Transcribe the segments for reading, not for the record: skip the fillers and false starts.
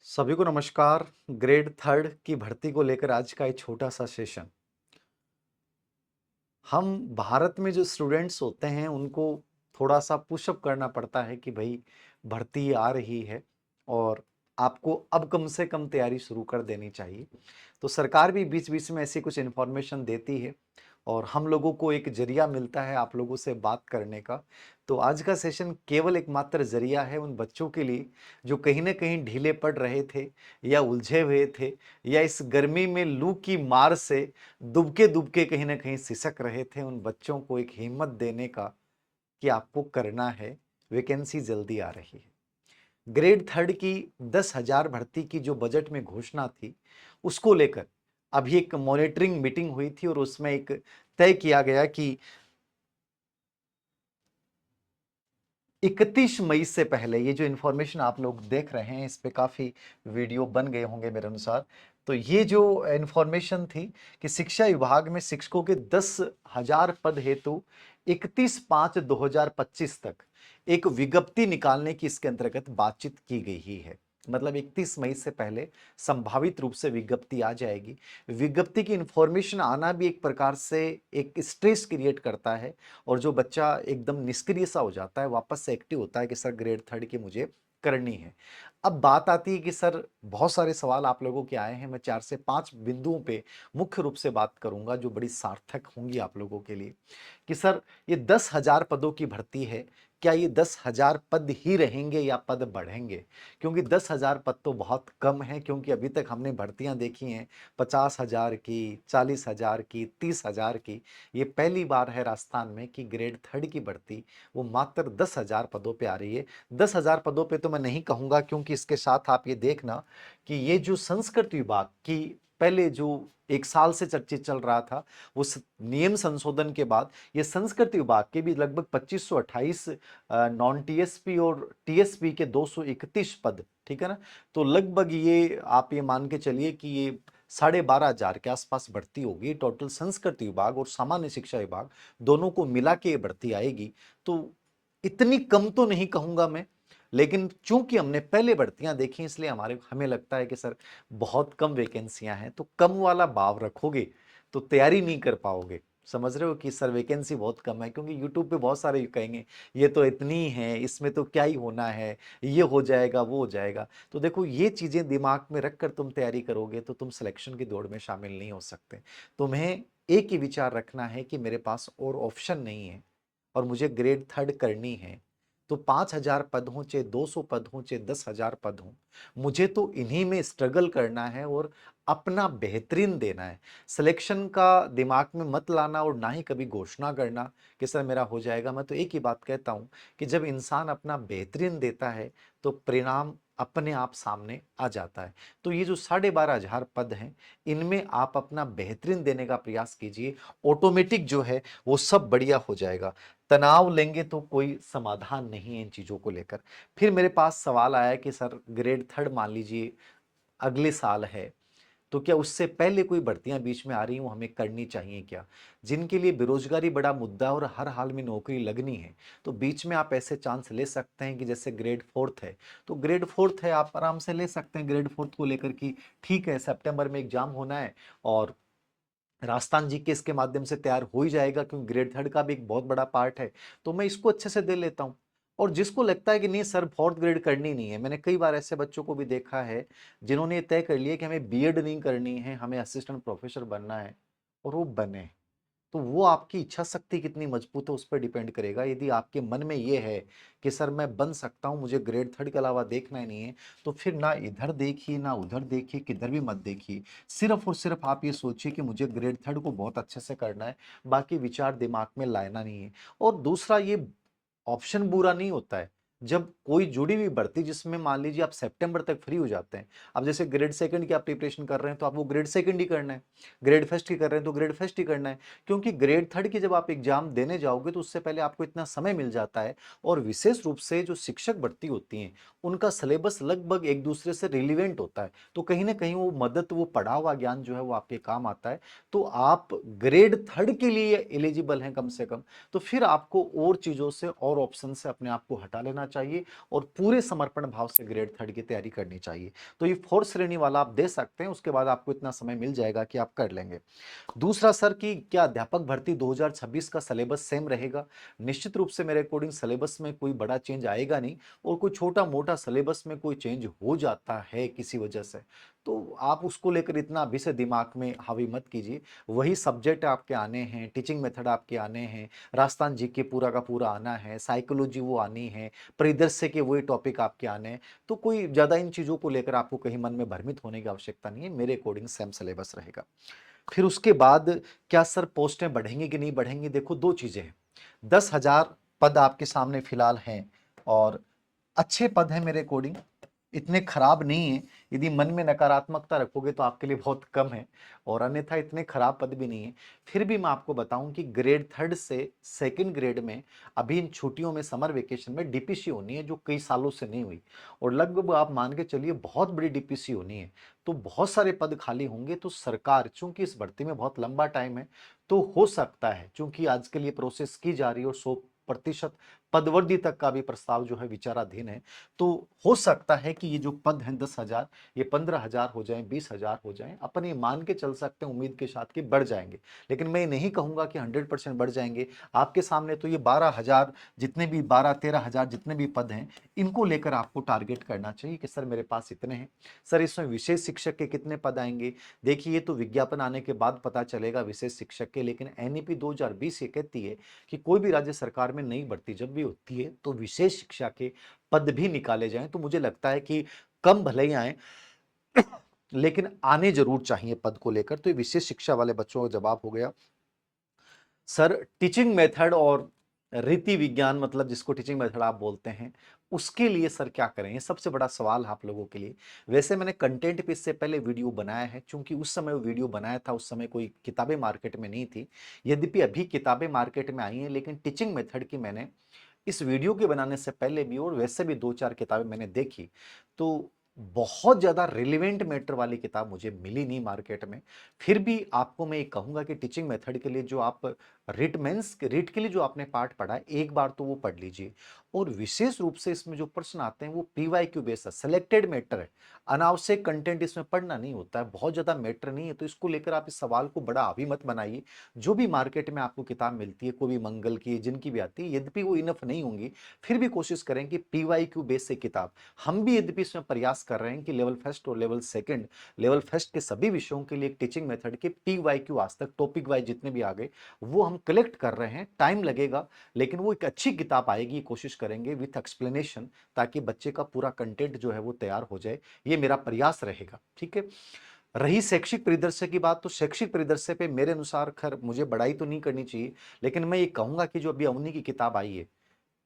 सभी को नमस्कार। ग्रेड थर्ड की भर्ती को लेकर आज का एक छोटा सा सेशन। हम भारत में जो स्टूडेंट्स होते हैं उनको थोड़ा सा पुशअप करना पड़ता है कि भाई भर्ती आ रही है और आपको अब कम से कम तैयारी शुरू कर देनी चाहिए। तो सरकार भी बीच बीच में ऐसी कुछ इन्फॉर्मेशन देती है और हम लोगों को एक जरिया मिलता है आप लोगों से बात करने का। तो आज का सेशन केवल एकमात्र जरिया है उन बच्चों के लिए जो कहीं ना कहीं ढीले पड़ रहे थे या उलझे हुए थे या इस गर्मी में लू की मार से दुबके दुबके कहीं ना कहीं सिसक रहे थे। उन बच्चों को एक हिम्मत देने का कि आपको करना है, वैकेंसी जल्दी आ रही है। ग्रेड थर्ड की 10,000 भर्ती की जो बजट में घोषणा थी उसको लेकर अभी एक मॉनिटरिंग मीटिंग हुई थी और उसमें एक तय किया गया कि 31 मई से पहले ये जो इन्फॉर्मेशन आप लोग देख रहे हैं इस पे काफी वीडियो बन गए होंगे मेरे अनुसार। तो ये जो इन्फॉर्मेशन थी कि शिक्षा विभाग में शिक्षकों के 10,000 पद हेतु 31/5/2025 तक एक विज्ञप्ति निकालने की इसके अंतर्गत बातचीत की गई ही है। मतलब 31 मई से पहले संभावित रूप से विज्ञप्ति आ जाएगी। विज्ञप्ति की इंफॉर्मेशन आना भी एक प्रकार से एक स्ट्रेस क्रिएट करता है और जो बच्चा एकदम निष्क्रिय सा हो जाता है वापस से एक्टिव होता है कि सर ग्रेड थर्ड की मुझे करनी है। अब बात आती है कि सर बहुत सारे सवाल आप लोगों के आए हैं, मैं 4 से 5 बिंदुओं पे मुख्य रूप से बात करूंगा जो बड़ी सार्थक होंगी आप लोगों के लिए। कि सर ये 10,000 पदों की भर्ती है, क्या ये 10,000 पद ही रहेंगे या पद बढ़ेंगे? क्योंकि 10,000 पद तो बहुत कम है, क्योंकि अभी तक हमने भर्तियां देखी हैं 50,000 की, 40,000 की, 30,000 की। ये पहली बार है राजस्थान में कि ग्रेड थर्ड की भर्ती वो मात्र 10,000 पदों पे आ रही है। 10,000 पदों पे तो मैं नहीं कहूंगा, क्योंकि इसके साथ आप ये देखना कि ये जो संस्कृत विभाग की पहले जो 1 साल से चर्चित चल रहा था, उस नियम संशोधन के बाद ये संस्कृत विभाग के भी लगभग 2528 नॉन टीएसपी और टीएसपी के 231 पद, ठीक है ना। तो लगभग ये आप ये मान के चलिए कि ये 12,500 के आसपास भर्ती होगी टोटल। संस्कृत विभाग और सामान्य शिक्षा विभाग दोनों को मिला के ये भर्ती आएगी। तो इतनी कम तो नहीं कहूंगा मैं, लेकिन चूंकि हमने पहले भर्तियां देखी इसलिए हमें लगता है कि सर बहुत कम वैकेंसियां हैं। तो कम वाला भाव रखोगे तो तैयारी नहीं कर पाओगे। समझ रहे हो कि सर वैकेंसी बहुत कम है, क्योंकि यूट्यूब पे बहुत सारे कहेंगे ये तो इतनी है, इसमें तो क्या ही होना है, ये हो जाएगा वो हो जाएगा। तो देखो ये चीजें दिमाग में रखकर तुम तैयारी करोगे तो तुम सिलेक्शन की दौड़ में शामिल नहीं हो सकते। तुम्हें एक ही विचार रखना है कि मेरे पास और ऑप्शन नहीं है और मुझे ग्रेड थर्ड करनी है। तो 5,000 पद हों चाहे 200 पद हों चाहे 10,000 पद हों, मुझे तो इन्हीं में स्ट्रगल करना है और अपना बेहतरीन देना है। सिलेक्शन का दिमाग में मत लाना और ना ही कभी घोषणा करना कि सर मेरा हो जाएगा। मैं तो एक ही बात कहता हूं कि जब इंसान अपना बेहतरीन देता है तो परिणाम अपने आप सामने आ जाता है। तो ये जो 12,500 पद हैं इनमें आप अपना बेहतरीन देने का प्रयास कीजिए, ऑटोमेटिक जो है वो सब बढ़िया हो जाएगा। तनाव लेंगे तो कोई समाधान नहीं है इन चीजों को लेकर। फिर मेरे पास सवाल आया कि सर ग्रेड थर्ड मान लीजिए अगले साल है, तो क्या उससे पहले कोई भर्तियां बीच में आ रही हूं हमें करनी चाहिए क्या? जिनके लिए बेरोजगारी बड़ा मुद्दा है और हर हाल में नौकरी लगनी है, तो बीच में आप ऐसे चांस ले सकते हैं कि जैसे ग्रेड फोर्थ है, तो ग्रेड फोर्थ है आप आराम से ले सकते हैं ग्रेड फोर्थ को लेकर कि ठीक है सितंबर में एग्जाम होना है और राजस्थान जी के इसके माध्यम से तैयार हो ही जाएगा, क्योंकि ग्रेड थर्ड का भी एक बहुत बड़ा पार्ट है। तो मैं इसको अच्छे से दे लेता हूँ। और जिसको लगता है कि नहीं सर फोर्थ ग्रेड करनी नहीं है, मैंने कई बार ऐसे बच्चों को भी देखा है जिन्होंने ये तय कर लिया कि हमें बीएड नहीं करनी है, हमें असिस्टेंट प्रोफेसर बनना है, और वो बने। तो वो आपकी इच्छा शक्ति कितनी मजबूत है उस पर डिपेंड करेगा। यदि आपके मन में ये है कि सर मैं बन सकता हूं, मुझे ग्रेड थर्ड के अलावा देखना ही नहीं है, तो फिर ना इधर देखिए ना उधर देखिए, किधर भी मत देखिए। सिर्फ और सिर्फ आप ये सोचिए कि मुझे ग्रेड थर्ड को बहुत अच्छे से करना है, बाकी विचार दिमाग में लाना नहीं है। और दूसरा, ये ऑप्शन बुरा नहीं होता है जब कोई जुड़ी हुई भर्ती जिसमें मान लीजिए आप सितंबर तक फ्री हो जाते हैं। अब जैसे ग्रेड सेकंड की आप प्रिपरेशन कर रहे हैं तो आपको ग्रेड सेकंड ही करना है, ग्रेड फर्स्ट की कर रहे हैं तो ग्रेड फर्स्ट ही करना है। क्योंकि ग्रेड थर्ड की जब आप एग्जाम देने जाओगे तो उससे पहले आपको इतना समय मिल जाता है। और विशेष रूप से जो शिक्षक भर्ती होती हैं उनका सिलेबस लगभग एक दूसरे से रिलीवेंट होता है, तो कहीं ना कहीं वो मदद, वो पढ़ा हुआ ज्ञान जो है वो आपके काम आता है। तो आप ग्रेड थर्ड के लिए एलिजिबल हैं कम से कम, तो फिर आपको और चीजों से और ऑप्शन से अपने आप को हटा लेना करना चाहिए और पूरे समर्पण भाव से ग्रेड थर्ड की तैयारी करनी चाहिए। तो ये फोर्थ श्रेणी वाला आप दे सकते हैं, उसके बाद आपको इतना समय मिल जाएगा कि आप कर लेंगे। दूसरा सर कि क्या अध्यापक भर्ती 2026 का सिलेबस सेम रहेगा? निश्चित रूप से मेरे अकॉर्डिंग सिलेबस में कोई बड़ा चेंज आएगा नहीं, और कोई छोटा मोटा सिलेबस में कोई चेंज हो जाता है किसी वजह से, तो आप उसको लेकर इतना अभी से दिमाग में हावी मत कीजिए। वही सब्जेक्ट आपके आने हैं, टीचिंग मेथड आपके आने हैं, राजस्थान जीके पूरा का पूरा आना है, साइकोलॉजी वो आनी है, परिदृश्य के वही टॉपिक आपके आने हैं। तो कोई ज़्यादा इन चीज़ों को लेकर आपको कहीं मन में भ्रमित होने की आवश्यकता नहीं है, मेरे अकॉर्डिंग सेम सिलेबस रहेगा। फिर उसके बाद क्या सर पोस्टें बढ़ेंगी कि नहीं बढ़ेंगी? देखो, दो चीजें हैं। 10,000 पद आपके सामने फिलहाल हैं, और अच्छे पद हैं मेरे अकॉर्डिंग, इतने खराब नहीं है। यदि मन में नकारात्मकता रखोगे तो आपके लिए बहुत कम है, और अन्यथा इतने खराब पद भी नहीं है। फिर भी मैं आपको बताऊं कि ग्रेड थर्ड से सेकंड ग्रेड में अभी इन छुट्टियों में, समर वेकेशन में डीपीसी होनी है, जो कई सालों से नहीं हुई, और लगभग आप मान के चलिए बहुत बड़ी डीपीसी होनी है। तो बहुत सारे पद खाली होंगे, तो सरकार, चूंकि इस भर्ती में बहुत लंबा टाइम है, तो हो सकता है, चूंकि आज के लिए प्रोसेस की जा रही है और 100% पदवर्दी तक का भी प्रस्ताव जो है विचाराधीन है, तो हो सकता है कि ये जो पद हैं 10,000, ये 15,000 हो जाएं, 20,000 हो जाएं। अपन ये मान के चल सकते हैं उम्मीद के साथ कि बढ़ जाएंगे, लेकिन मैं ये नहीं कहूंगा कि 100% बढ़ जाएंगे। आपके सामने तो ये 12,000, जितने भी 12-13,000 जितने भी पद हैं, इनको लेकर आपको टारगेट करना चाहिए कि सर मेरे पास इतने हैं। सर इसमें विशेष शिक्षक के कितने पद आएंगे? देखिए, ये तो विज्ञापन आने के बाद पता चलेगा विशेष शिक्षक के, लेकिन एनईपी 2020 ये कहती है कि कोई भी राज्य सरकार में नई भर्ती जब भी होती है तो विशेष शिक्षा के पद भी निकाले जाएं। तो मुझे लगता है कि कम भले ही आए, लेकिन आने जरूर चाहिए पद को लेकर। तो ये विशेष शिक्षा वाले बच्चों का जवाब हो गया। सर टीचिंग मेथड और रीति विज्ञान, मतलब जिसको टीचिंग मेथड आप बोलते हैं, उसके लिए सर क्या करें? ये सबसे बड़ा सवाल है आप लोगों के लिए। वैसे मैंने कंटेंट पे इससे पहले वीडियो बनाया है, क्योंकि उस समय वो वीडियो बनाया था, उस समय कोई किताबें मार्केट में नहीं थी। यद्यपि अभी किताबें मार्केट में आई हैं, लेकिन टीचिंग मेथड की मैंने इस वीडियो के बनाने से पहले भी और वैसे भी 2-4 किताबें मैंने देखी, तो बहुत ज़्यादा रिलेवेंट मैटर वाली किताब मुझे मिली नहीं मार्केट में। फिर भी आपको मैं ये कहूँगा कि टीचिंग मेथड के लिए जो आप रीट के लिए जो आपने पार्ट पढ़ा है, एक बार तो वो पढ़ लीजिए। और विशेष रूप से इसमें जो प्रश्न आते हैं वो पीवाईक्यू बेस्ड है, सिलेक्टेड मैटर है। अनावश्यक कंटेंट इसमें पढ़ना नहीं होता है, बहुत ज़्यादा मैटर नहीं है, तो इसको लेकर आप इस सवाल को बड़ा हावी मत बनाइए। जो भी मार्केट में आपको किताब मिलती है, कोई भी मंगल की, जिनकी भी आती है, यद्यपि वो इनफ नहीं होंगी, फिर भी कोशिश करें कि पीवाईक्यू बेस से किताब। हम भी यद्यपि इसमें प्रयास कर रहे हैं कि लेवल फर्स्ट और लेवल सेकंड, लेवल फर्स्ट के सभी विषयों के लिए एक टीचिंग मेथड के पीवाईक्यू आज तक टॉपिक वाइज जितने भी आ गए वो हम कलेक्ट कर रहे हैं। टाइम लगेगा, लेकिन वो एक अच्छी किताब आएगी, कोशिश करेंगे विथ एक्सप्लेनेशन, ताकि बच्चे का पूरा कंटेंट जो है वो तैयार हो जाए। ये मेरा प्रयास रहेगा, ठीक है। रही शैक्षिक परिदृश्य की बात, तो शैक्षिक परिदृश्य पे मेरे अनुसार खैर मुझे बड़ाई तो नहीं करनी चाहिए, लेकिन मैं ये कहूंगा कि जो अभी अवनी की किताब आई है,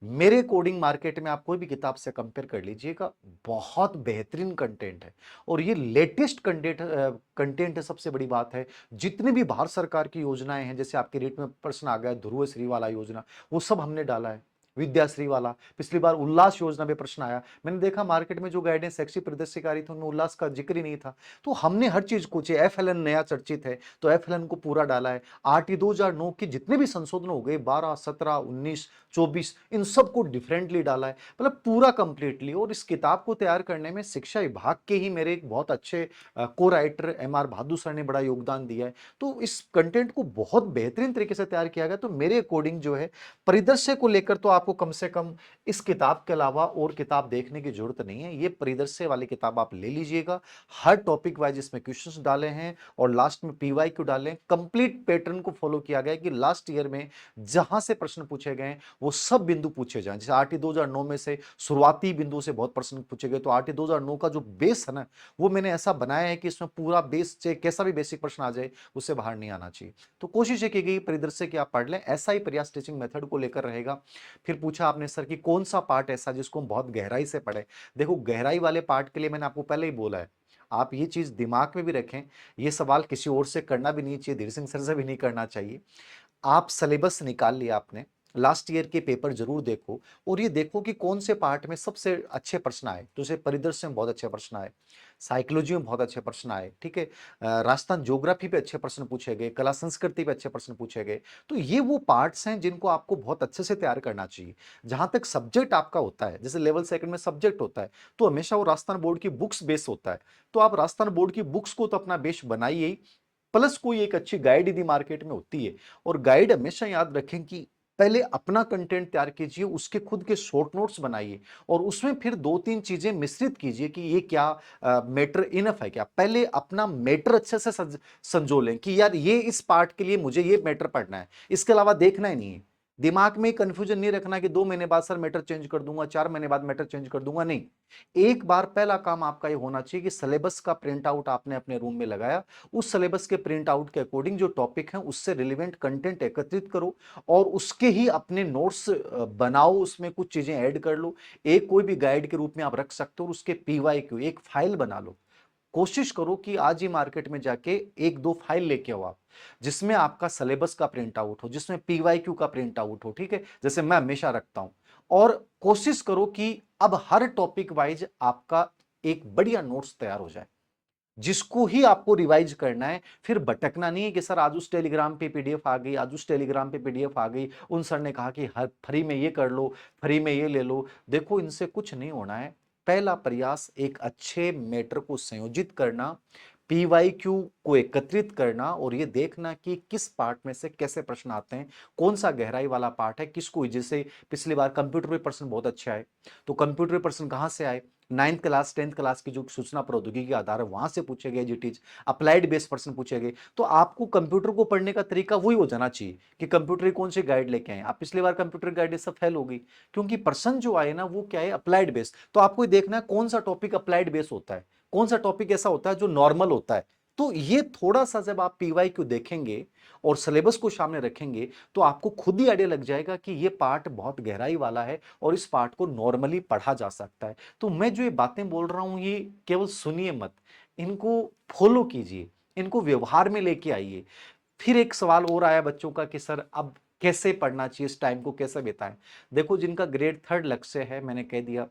मेरे कोडिंग मार्केट में आप कोई भी किताब से कंपेयर कर लीजिएगा, बहुत बेहतरीन कंटेंट है। और ये लेटेस्ट कंटेंट है, सबसे बड़ी बात है। जितने भी भारत सरकार की योजनाएं हैं, जैसे आपके रेट में प्रश्न आ गया ध्रुव श्री वाला योजना, वो सब हमने डाला है। विद्याश्री वाला, पिछली बार उल्लास योजना पे प्रश्न आया, मैंने देखा मार्केट में जो गाइडेंस शैक्षिक परिदृश्य आ रही थी उनमें उल्लास का जिक्र ही नहीं था। तो हमने हर चीज को, एफएलएन नया चर्चित है तो एफएलएन को पूरा डाला है। आरटी 2009 के जितने भी संशोधन हो गए, 12, 17, 19, 24, इन सबको डिफरेंटली डाला है, मतलब पूरा कंप्लीटली। और इस किताब को तैयार करने में शिक्षा विभाग के ही मेरे एक बहुत अच्छे को राइटर एम आर बहादुर सर ने बड़ा योगदान दिया है। तो इस कंटेंट को बहुत बेहतरीन तरीके से तैयार किया गया। तो मेरे अकॉर्डिंग जो है परिदृश्य को लेकर तो आपको कम से कम इस किताब के अलावा और किताब देखने की जरूरत नहीं है। ये परिदृश्य वाली किताब आप ले लीजिएगा, हर टॉपिक वाइज इसमें क्वेश्चंस डाले हैं और लास्ट में पीवाईक्यू डाले हैं। कंप्लीट पैटर्न को फॉलो किया गया है कि लास्ट ईयर में जहां से प्रश्न पूछे गए वो सब बिंदु पूछे जाएं। जैसे आरटी 2009 में से शुरुआती बिंदु से बहुत प्रश्न पूछे गए, तो आरटी 2009 का जो बेस है ना, वो मैंने ऐसा बनाया है कि इसमें पूरा बेस, चाहे कैसा भी बेसिक प्रश्न आ जाए, उससे बाहर नहीं आना चाहिए। तो कोशिश ये की गई परिदृश्य की आप पढ़ लें, ऐसा ही प्रयास टीचिंग मेथड को लेकर रहेगा। फिर पूछा आपने सर कि कौन सा पार्ट ऐसा जिसको हम बहुत गहराई से पढ़े। देखो, गहराई वाले पार्ट के लिए मैंने आपको पहले ही बोला है, आप ये चीज दिमाग में भी रखें, ये सवाल किसी और से करना भी नहीं चाहिए, धीर सिंह सर से भी नहीं करना चाहिए। आप सिलेबस निकाल लिया आपने, लास्ट ईयर के पेपर जरूर देखो और ये देखो कि कौन से पार्ट में सबसे अच्छे प्रश्न आए। जैसे परिदृश्य में बहुत अच्छे प्रश्न आए, साइकोलॉजी में बहुत अच्छे प्रश्न आए, ठीक है, राजस्थान ज्योग्राफी पे अच्छे प्रश्न पूछे गए, कला संस्कृति पे अच्छे प्रश्न पूछे गए। तो ये वो पार्ट्स हैं जिनको आपको बहुत अच्छे से तैयार करना चाहिए। जहां तक सब्जेक्ट आपका होता है, जैसे लेवल सेकंड में सब्जेक्ट होता है, तो हमेशा वो राजस्थान बोर्ड की बुक्स बेस होता है। तो आप राजस्थान बोर्ड की बुक्स को तो अपना बेस बनाइए ही, प्लस कोई एक अच्छी गाइड यदि मार्केट में होती है। और गाइड हमेशा याद रखें कि पहले अपना कंटेंट तैयार कीजिए, उसके खुद के शॉर्ट नोट्स बनाइए और उसमें फिर दो तीन चीजें मिश्रित कीजिए कि ये क्या मैटर इनफ है क्या। पहले अपना मैटर अच्छे से संजो लें कि यार ये इस पार्ट के लिए मुझे ये मैटर पढ़ना है, इसके अलावा देखना ही नहीं है। दिमाग में कंफ्यूजन नहीं रखना कि 2 महीने बाद सर मैटर चेंज कर दूंगा, 4 महीने बाद मैटर चेंज कर दूंगा, नहीं। एक बार पहला काम आपका ये होना चाहिए कि सिलेबस का प्रिंट आउट आपने अपने रूम में लगाया, उस सिलेबस के प्रिंट आउट के अकॉर्डिंग जो टॉपिक है उससे रिलेवेंट कंटेंट एकत्रित करो और उसके ही अपने नोट्स बनाओ, उसमें कुछ चीजें ऐड कर लो। एक कोई भी गाइड के रूप में आप रख सकते हो और उसके पीवाईक्यू एक फाइल बना लो। कोशिश करो कि आज ही मार्केट में जाके एक दो फाइल लेके आओ आप, जिसमें आपका सिलेबस का प्रिंट आउट हो, जिसमें पीवाईक्यू का प्रिंट आउट हो, ठीक है, जैसे मैं हमेशा रखता हूं। और कोशिश करो कि अब हर टॉपिक वाइज आपका एक बढ़िया नोट्स तैयार हो जाए, जिसको ही आपको रिवाइज करना है। फिर भटकना नहीं है कि सर आज उस टेलीग्राम पे पीडीएफ आ गई, आज उस टेलीग्राम पे पीडीएफ आ गई, उन सर ने कहा कि हर फ्री में ये कर लो, फ्री में ये ले लो। देखो इनसे कुछ नहीं होना है। पहला प्रयास एक अच्छे मैटर को संयोजित करना, पीवाईक्यू को एकत्रित करना और ये देखना कि किस पार्ट में से कैसे प्रश्न आते हैं, कौन सा गहराई वाला पार्ट है, किसको। जैसे पिछली बार कंप्यूटर पे प्रश्न बहुत अच्छे आए, तो कंप्यूटर पे प्रश्न कहां से आए, 9th क्लास 10th क्लास की जो सूचना प्रौद्योगिकी के आधार है वहां से पूछे गए जीटीज, अप्लाइड बेस्ड प्रश्न पूछे गए। तो आपको कंप्यूटर को पढ़ने का तरीका वही हो जाना चाहिए कि कंप्यूटर की कौन सी गाइड लेके आए। आप पिछली बार कंप्यूटर गाइड सब फेल हो गई, क्योंकि प्रश्न जो आए ना वो क्या है, अप्लाइड बेस्ड। तो आपको देखना है कौन सा टॉपिक अप्लाइड बेस्ड होता है, कौन सा टॉपिक ऐसा होता है जो नॉर्मल होता है। तो ये थोड़ा सा जब आप पीवाईक्यू देखेंगे और सिलेबस को सामने रखेंगे तो आपको खुद ही आइडिया लग जाएगा कि ये पार्ट बहुत गहराई वाला है और इस पार्ट को नॉर्मली पढ़ा जा सकता है। तो मैं जो ये बातें बोल रहा हूं ये केवल सुनिए मत, इनको फॉलो कीजिए, इनको व्यवहार में लेके आइए। फिर एक सवाल और आया बच्चों का कि सर अब कैसे पढ़ना चाहिए, इस टाइम को कैसे बिताएं। देखो जिनका ग्रेड थर्ड लक्ष्य है, मैंने कह दिया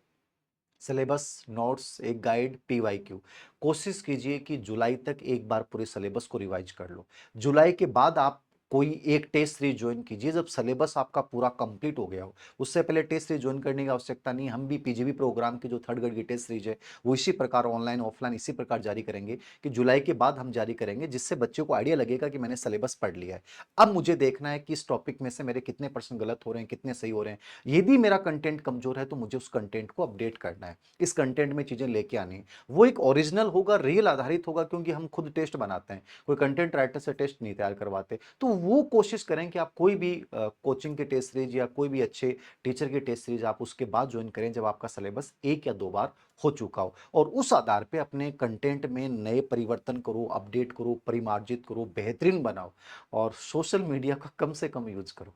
सिलेबस, नोट्स, एक गाइड, पीवाईक्यू। कोशिश कीजिए कि जुलाई तक एक बार पूरे सिलेबस को रिवाइज कर लो। जुलाई के बाद आप कोई एक टेस्ट सीरीज ज्वाइन कीजिए जब सिलेबस आपका पूरा कंप्लीट हो गया हो। उससे पहले टेस्ट सीरीज ज्वाइन करने की आवश्यकता नहीं। हम भी पीजीबी प्रोग्राम की जो थर्ड ग्रेड की टेस्ट सीरीज है वो इसी प्रकार ऑनलाइन ऑफलाइन इसी प्रकार जारी करेंगे कि जुलाई के बाद हम जारी करेंगे, जिससे बच्चों को आइडिया लगेगा कि मैंने सिलेबस पढ़ लिया है। अब मुझे देखना है कि इस टॉपिक में से मेरे कितने परसेंट गलत हो रहे हैं, कितने सही हो रहे हैं। यदि मेरा कंटेंट कमजोर है तो मुझे उस कंटेंट को अपडेट करना है, इस कंटेंट में चीजें लेके आनी है। वो एक ओरिजिनल होगा, रियल आधारित होगा, क्योंकि हम खुद टेस्ट बनाते हैं, कोई कंटेंट राइटर से टेस्ट नहीं तैयार करवाते। तो वो कोशिश करें कि आप कोई भी कोचिंग की टेस्ट सीरीज या कोई भी अच्छे टीचर की टेस्ट सीरीज आप उसके बाद ज्वाइन करें जब आपका सिलेबस एक या दो बार हो चुका हो, और उस आधार पे अपने कंटेंट में नए परिवर्तन करो, अपडेट करो, परिमार्जित करो, बेहतरीन बनाओ और सोशल मीडिया का कम से कम यूज करो।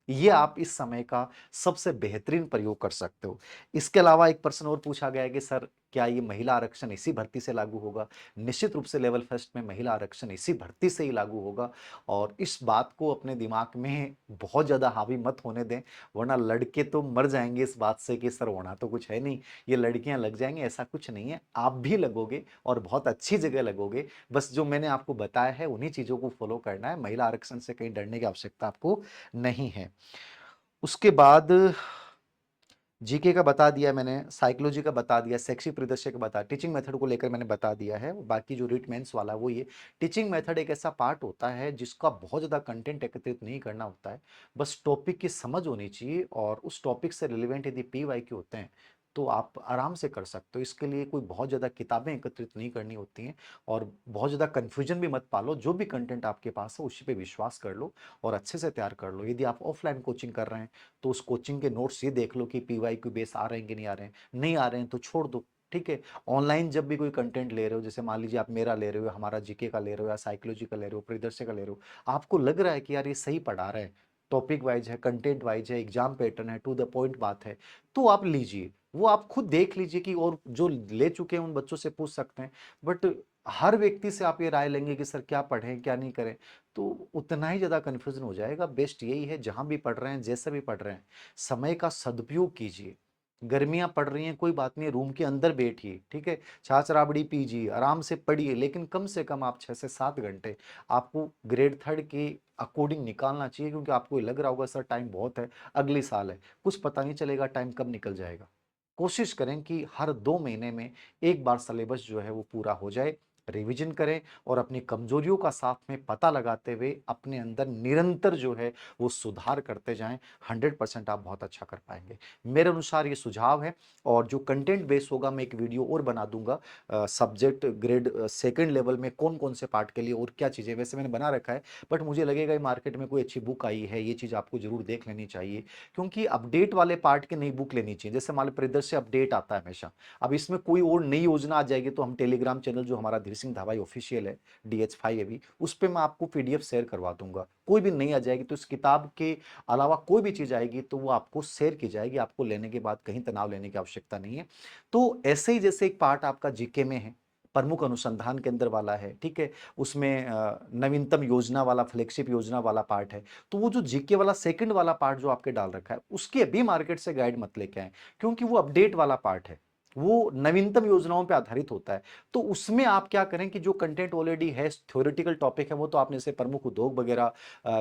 ये आप इस समय का सबसे बेहतरीन प्रयोग कर सकते हो। इसके अलावा एक प्रश्न और पूछा गया है कि सर क्या ये महिला आरक्षण इसी भर्ती से लागू होगा। निश्चित रूप से लेवल फर्स्ट में महिला आरक्षण इसी भर्ती से ही लागू होगा। और इस बात को अपने दिमाग में बहुत ज्यादा हावी मत होने दें, वरना लड़के तो मर जाएंगे इस बात से कि सर होना तो कुछ है नहीं, ये लड़कियां लग जाएंगे। ऐसा कुछ नहीं है, आप भी लगोगे और बहुत अच्छी जगह लगोगे। बस जो मैंने आपको बताया है उन्हीं चीजों को फॉलो करना है, महिला आरक्षण से कहीं डरने की आवश्यकता आपको नहीं है। उसके बाद जीके का बता दिया मैंने, साइकोलॉजी का बता दिया, शैक्षिक परिदृश्य का बता, टीचिंग मेथड को लेकर मैंने बता दिया है। बाकी जो रिट मेंस वाला वो ये टीचिंग मेथड एक ऐसा पार्ट होता है जिसका बहुत ज़्यादा कंटेंट एकत्रित नहीं करना होता है, बस टॉपिक की समझ होनी चाहिए और उस टॉपिक से रिलेवेंट यदि पीवाईक्यू होते हैं तो आप आराम से कर सकते हो। इसके लिए कोई बहुत ज़्यादा किताबें एकत्रित नहीं करनी होती हैं और बहुत ज़्यादा कन्फ्यूजन भी मत पालो। जो भी कंटेंट आपके पास है उसी पे विश्वास कर लो और अच्छे से तैयार कर लो। यदि आप ऑफलाइन कोचिंग कर रहे हैं तो उस कोचिंग के नोट्स ये देख लो कि पीवाईक्यू बेस आ रहे हैं कि नहीं आ रहे हैं। नहीं आ रहे हैं तो छोड़ दो, ठीक है। ऑनलाइन जब भी कोई कंटेंट ले रहे हो, जैसे मान लीजिए आप मेरा ले रहे हो, हमारा जीके का ले रहे हो या साइकोलॉजी का ले रहे हो, परिदृश्य का ले रहे हो, आपको लग रहा है कि यार ये सही पढ़ा रहा है, टॉपिक वाइज है, कंटेंट वाइज है, एग्जाम पैटर्न है, टू द पॉइंट बात है, तो आप लीजिए। वो आप खुद देख लीजिए कि और जो ले चुके हैं उन बच्चों से पूछ सकते हैं। बट हर व्यक्ति से आप ये राय लेंगे कि सर क्या पढ़ें, क्या नहीं करें, तो उतना ही ज़्यादा कन्फ्यूज़न हो जाएगा। बेस्ट यही है, जहाँ भी पढ़ रहे हैं, जैसे भी पढ़ रहे हैं, समय का सदुपयोग कीजिए। गर्मियाँ पड़ रही हैं, कोई बात नहीं, रूम के अंदर बैठिए, ठीक है? छाछ-राबड़ी पीजिए, आराम से पढ़िए, लेकिन कम से कम आप 6 से 7 घंटे आपको ग्रेड थर्ड के अकॉर्डिंग निकालना चाहिए, क्योंकि आपको ये लग रहा होगा सर टाइम बहुत है, अगले साल है, कुछ पता नहीं चलेगा टाइम कब निकल जाएगा। कोशिश करें कि हर 2 महीने में एक बार सिलेबस जो है वो पूरा हो जाए, रिवीजन करें और अपनी कमजोरियों का साथ में पता लगाते हुए अपने अंदर निरंतर जो है वो सुधार करते जाएं। 100% आप बहुत अच्छा कर पाएंगे। मेरे अनुसार ये सुझाव है, और जो कंटेंट बेस होगा मैं एक वीडियो और बना दूंगा सब्जेक्ट ग्रेड सेकंड लेवल में कौन कौन से पार्ट के लिए और क्या चीज़ें, वैसे मैंने बना रखा है, बट मुझे लगेगा मार्केट में कोई अच्छी बुक आई है, ये चीज़ आपको जरूर देख लेनी चाहिए, क्योंकि अपडेट वाले पार्ट की नई बुक लेनी चाहिए। जैसे मान लो परिदृश्य अपडेट आता है हमेशा, अब इसमें कोई और नई योजना आ जाएगी तो हम टेलीग्राम चैनल जो हमारा धीर सिंह धावाई ऑफिशियल है, DH5 अभी, उस पर मैं आपको PDF शेयर करवा दूंगा। कोई भी नई आ जाएगी तो इस किताब के अलावा कोई भी चीज आएगी तो वो आपको शेयर की जाएगी, आपको लेने के बाद कहीं तनाव लेने की आवश्यकता नहीं है। तो ऐसे ही जैसे एक पार्ट आपका जीके में है, प्रमुख अनुसंधान केंद्र वाला है, ठीक है, उसमें नवीनतम योजना वाला, फ्लैगशिप योजना वाला पार्ट है, तो वो जो जीके वाला सेकंड वाला पार्ट जो आपके डाल रखा है उसके अभी मार्केट से गाइड मत लेके आए, क्योंकि वो अपडेट वाला पार्ट है, वो नवीनतम योजनाओं पे आधारित होता है। तो उसमें आप क्या करें कि जो कंटेंट ऑलरेडी है, थ्योरेटिकल टॉपिक है, वो तो आपने जैसे प्रमुख उद्योग वगैरह,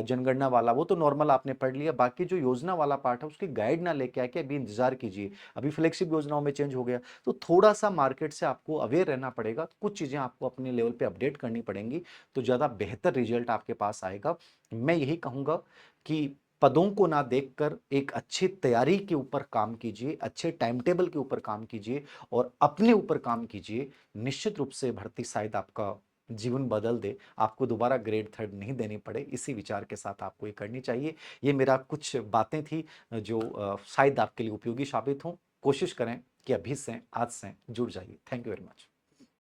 जनगणना वाला वो तो नॉर्मल आपने पढ़ लिया, बाकी जो योजना वाला पार्ट है उसकी गाइड ना लेके आके अभी इंतजार कीजिए, अभी फ्लेक्सिबल योजनाओं में चेंज हो गया, तो थोड़ा सा मार्केट से आपको अवेयर रहना पड़ेगा, कुछ चीजें आपको अपने लेवल पे अपडेट करनी पड़ेंगी, तो ज्यादा बेहतर रिजल्ट आपके पास आएगा। मैं यही कहूंगा कि पदों को ना देखकर एक अच्छी तैयारी के ऊपर काम कीजिए, अच्छे टाइम टेबल के ऊपर काम कीजिए और अपने ऊपर काम कीजिए। निश्चित रूप से भर्ती शायद आपका जीवन बदल दे, आपको दोबारा ग्रेड थर्ड नहीं देनी पड़े, इसी विचार के साथ आपको ये करनी चाहिए। ये मेरा कुछ बातें थी जो शायद आपके लिए उपयोगी साबित हों। कोशिश करें कि अभी से, आज से जुड़ जाइए। Thank you very much.